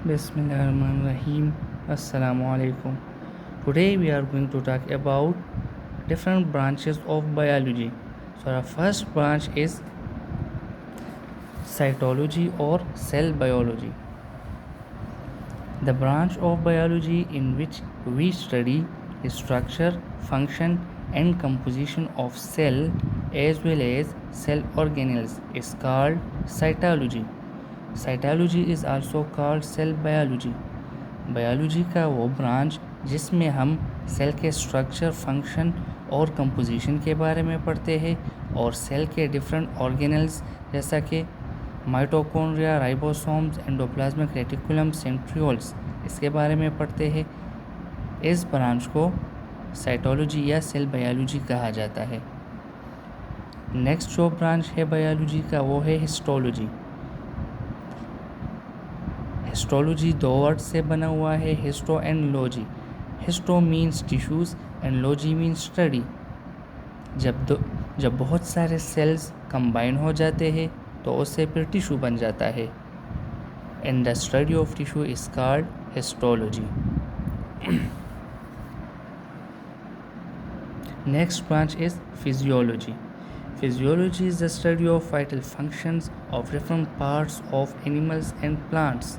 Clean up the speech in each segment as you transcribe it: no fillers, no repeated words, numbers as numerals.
Bismillahirrahmanirrahim. Assalamu alaikum. Today we are going to talk about different branches of biology. So our first branch is cytology or cell biology. The branch of biology in which we study the structure, function and composition of cell as well as cell organelles is called cytology. Cytology is also called cell biology. Biology का वो branch जिसमें हम cell के structure, function और composition के बारे में पढ़ते हैं और सेल के डिफरेंट ऑर्गेनल्स जैसा कि mitochondria, ribosomes, endoplasmic reticulum, centrioles इसके बारे में पढ़ते हैं. इस ब्रांच को साइटोलॉजी या सेल बायोलॉजी कहा जाता है. नेक्स्ट जो ब्रांच है बायोलॉजी का वो है हिस्टोलॉजी. हिस्टोलॉजी दो वर्ड से बना हुआ है, histo and logy. Histo means tissues and logy means study. जब बहुत सारे सेल्स कंबाइन हो जाते हैं तो उससे फिर टिश्यू बन जाता है. And the study of tissue is called histology. Next branch is physiology. Physiology is the study of vital functions of different parts of animals and plants.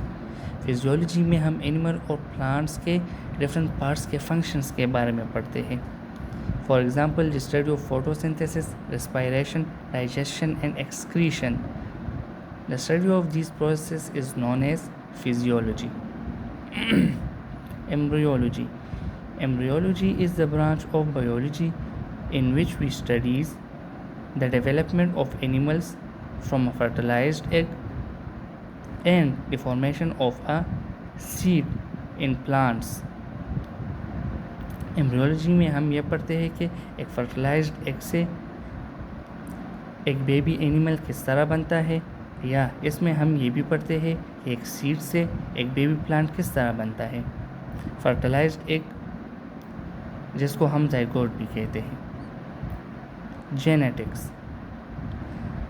Physiology में हम एनिमल और प्लांट्स के डिफरेंट पार्ट्स के functions के बारे में पढ़ते हैं. For example the study of photosynthesis, respiration, digestion and excretion. The study of this process is known as physiology. Embryology. Embryology is the branch of biology in which we studies the development of animals from a fertilized egg and the formation of a seed in plants. Embryology में हम ये पढ़ते हैं कि एक fertilised egg से एक baby animal किस तरह बनता है, या इसमें हम ये भी पढ़ते हैं कि एक सीड से एक बेबी प्लांट किस तरह बनता है. फर्टिलाइज्ड एग जिसको हम जाइगोट भी कहते हैं. Genetics.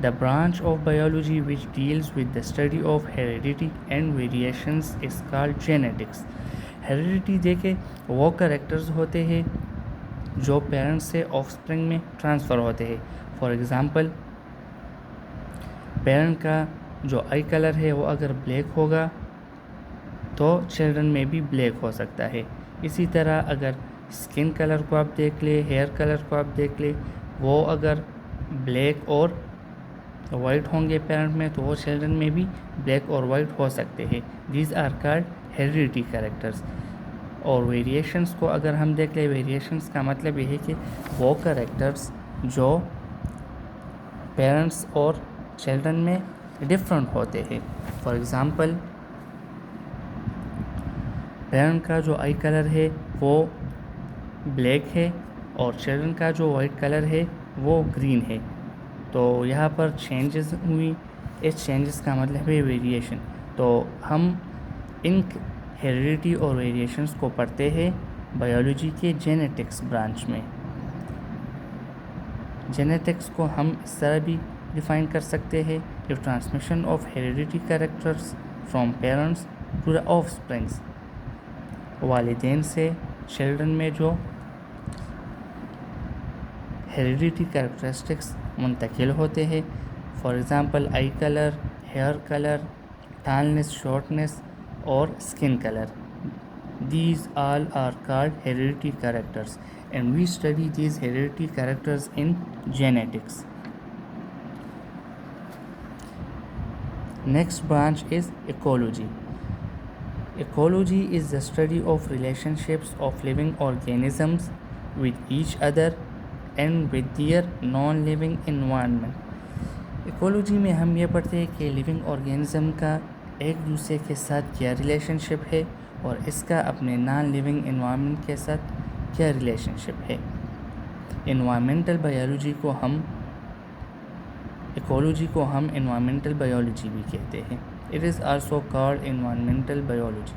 The branch of biology which deals with the study of heredity and variations is called genetics. Heredity देखे वो कैरेक्टर्स होते हैं जो पेरेंट्स से ऑफस्प्रिंग में ट्रांसफ़र होते हैं. फॉर एग्ज़ाम्पल पेरेंट का जो आई कलर है वो अगर ब्लैक होगा तो चिल्ड्रन में भी ब्लैक हो सकता है. इसी तरह अगर स्किन कलर को आप देख ले, हेयर कलर को आप देख ले, वो अगर ब्लैक और वाइट होंगे पेरेंट में तो वो चिल्ड्रन में भी ब्लैक और वाइट हो सकते हैं. These are called heredity characters. और वेरिएशंस को अगर हम देख लें, वेरिएशंस का मतलब ये है कि वो कैरेक्टर्स जो पेरेंट्स और चिल्ड्रन में डिफरेंट होते हैं. फॉर एग्ज़ाम्पल पेरेंट का जो आई कलर है वो ब्लैक है और चिल्ड्रन का जो वाइट कलर है वो ग्रीन है. तो यहाँ पर चेंजेस हुई. इस चेंजेस का मतलब है वेरिएशन. तो हम इन हेरिडिटी और वेरिएशंस को पढ़ते हैं बायोलॉजी के जेनेटिक्स ब्रांच में. जेनेटिक्स को हम इस तरह भी डिफ़ाइन कर सकते हैं कि transmission of heredity characters from parents to the offsprings. वालिदैन से चिल्ड्रन में जो हेरिडिटी कैरेक्टरिस्टिक्स मुंतकिल होते हैं. For example eye colour, hair colour, tallness, shortness और skin colour. These all are called heredity characters and we study these heredity characters in genetics. Next branch is ecology. Ecology is the study of relationships of living organisms with each other and with their non-living environment. Ecology में हम ये पढ़ते हैं कि living organism का एक दूसरे के साथ क्या रिलेशनशिप है और इसका अपने नॉन लिविंग एनवायरनमेंट के साथ क्या रिलेशनशिप है. एनवायरमेंटल बायोलॉजी को हम इकोलॉजी को हम एनवायरमेंटल बायोलॉजी भी कहते हैं. It is also called environmental biology.